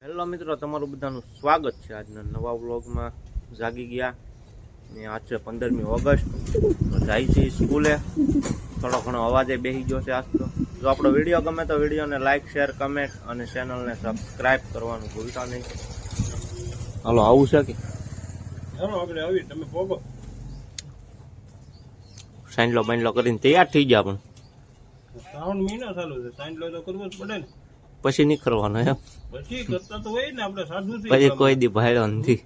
Hello મિત્રો, તમારું બધાનું સ્વાગત છે આજના નવા વ્લોગમાં. જાગી ગયા ને આજ છે 15મી ઓગસ્ટ. જાય છે સ્કૂલે. થોડો ઘણો અવાજે બેસી ગયો છે આજ તો. જો આપણો વિડીયો ગમે તો વિડીયોને લાઇક, શેર, કમેન્ટ અને ચેનલને સબસ્ક્રાઇબ કરવાનું ભૂલતા નહીં. હાલો, આવું છે કે આપણે આવી તમે પોગો સાઈનલો બાઈનલો કરીને તૈયાર થઈ ગયા. પણ શ્રાવણ મહિનો ચાલુ છે, સાઈન તો કરવો જ પડે ને. પછી નહીં કરવાનો એમ. પછી કરતા તો હોય ને, આપણે સાધુ છે પછી કોઈ દી ભાડ્યો નથી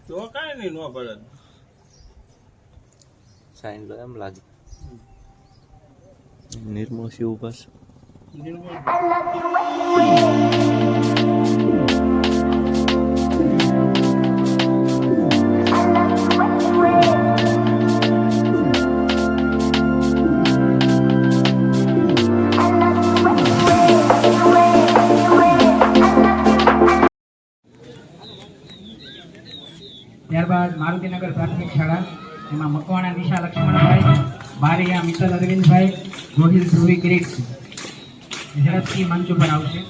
તો કાંઈ નહીં નો પડે. સાઈનલો એમ લાગે. નિર્મળ શિવ બસ ત્યારબાદ મારુતિનગર પ્રાથમિક શાળા, એમાં મકવાણા નિશા લક્ષ્મણભાઈ, બારિયા મિત્તલ અરવિંદભાઈ, ગોહિલ ધ્રુવી કિરીટ ઝડપથી મંચ ઉપર આવશે.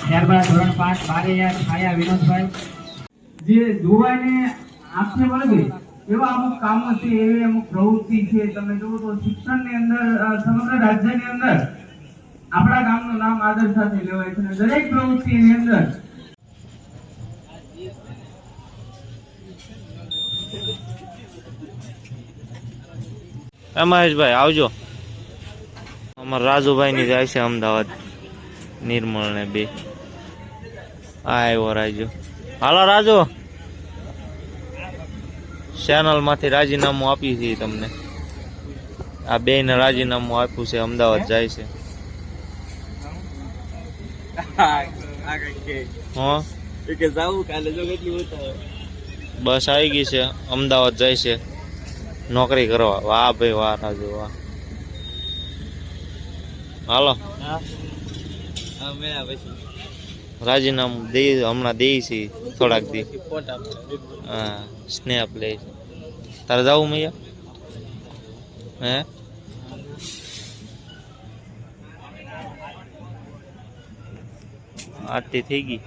ત્યારબાદ ધોરણ 5 બારિયા છાયા વિનોદભાઈ. જે જોવાને આંખે વળગે એવા અમુક કામો છે, એવી અમુક પ્રવૃત્તિ છે. તમે જુઓ તો શિક્ષણની અંદર સમગ્ર રાજ્યની અંદર આપણા ગામનું નામ આદર સાથે લેવાય છે. દરેક પ્રવૃત્તિની અંદર મહેશભાઈ આવજો. અમારા રાજુભાઈ ની જાય છે અમદાવાદ. નિર્મળ ને બે આવ્યો રાજુ. હાલો રાજુ, ચેનલ માંથી રાજીનામું આપી છે તમને. આ બે ને રાજીનામું આપ્યું છે, અમદાવાદ જાય છે. બસ આવી ગઈ છે, અમદાવાદ જાય છે નોકરી કરવા. વાહ ભાઈ વાહ રાજુ વાહ. હાલો રાજીનામું દે, હમણાં દે છે થોડાક દી. હા, સ્નેપ લે. તારે જવું મૈયા? હે આરતી થઈ ગઈ.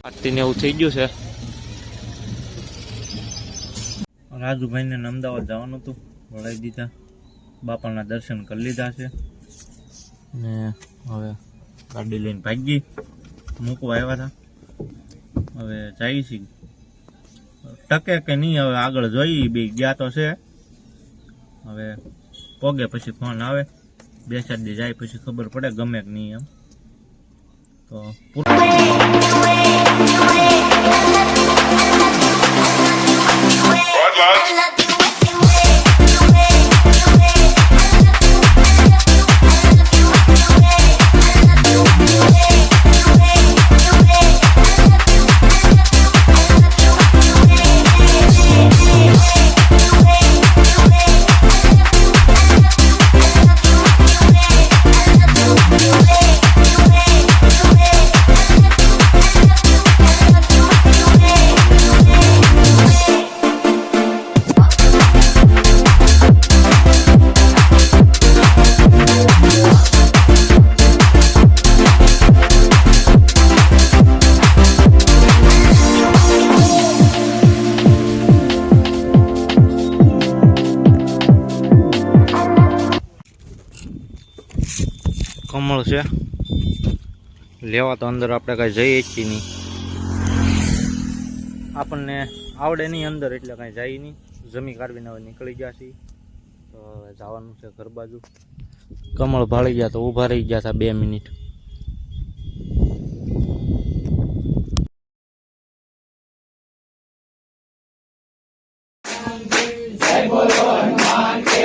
આરતી ને એવું થઈ ગયું છે. રાજુભાઈ ને અમદાવાદ જવાનું હતું, વળાવી દીધા. બાપાના દર્શન કરી લીધા છે ને હવે ગાડી લઈને ભાગી. મૂકવા આવ્યા હતા, હવે જાય છે. ટકે કે નહીં હવે આગળ જોઈ. બે ગયા તો છે, હવે પોગે પછી ફોન આવે. 2-4 દી જાય પછી ખબર પડે ગમે કે નહીં. એમ તો કમળ છે લેવા. તો અંદર આપણે કાંઈ જઈએ જ નહીં, આપણને આવડે નહીં અંદર, એટલે કાંઈ જાય નહીં. જમી કાઢવીને હવે નીકળી ગયા છીએ. તો હવે જવાનું છે ઘર બાજુ. કમળ ભાળી ગયા તો ઊભા રહી ગયા હતા 2 minute. Jai Bolo Hanuman Ke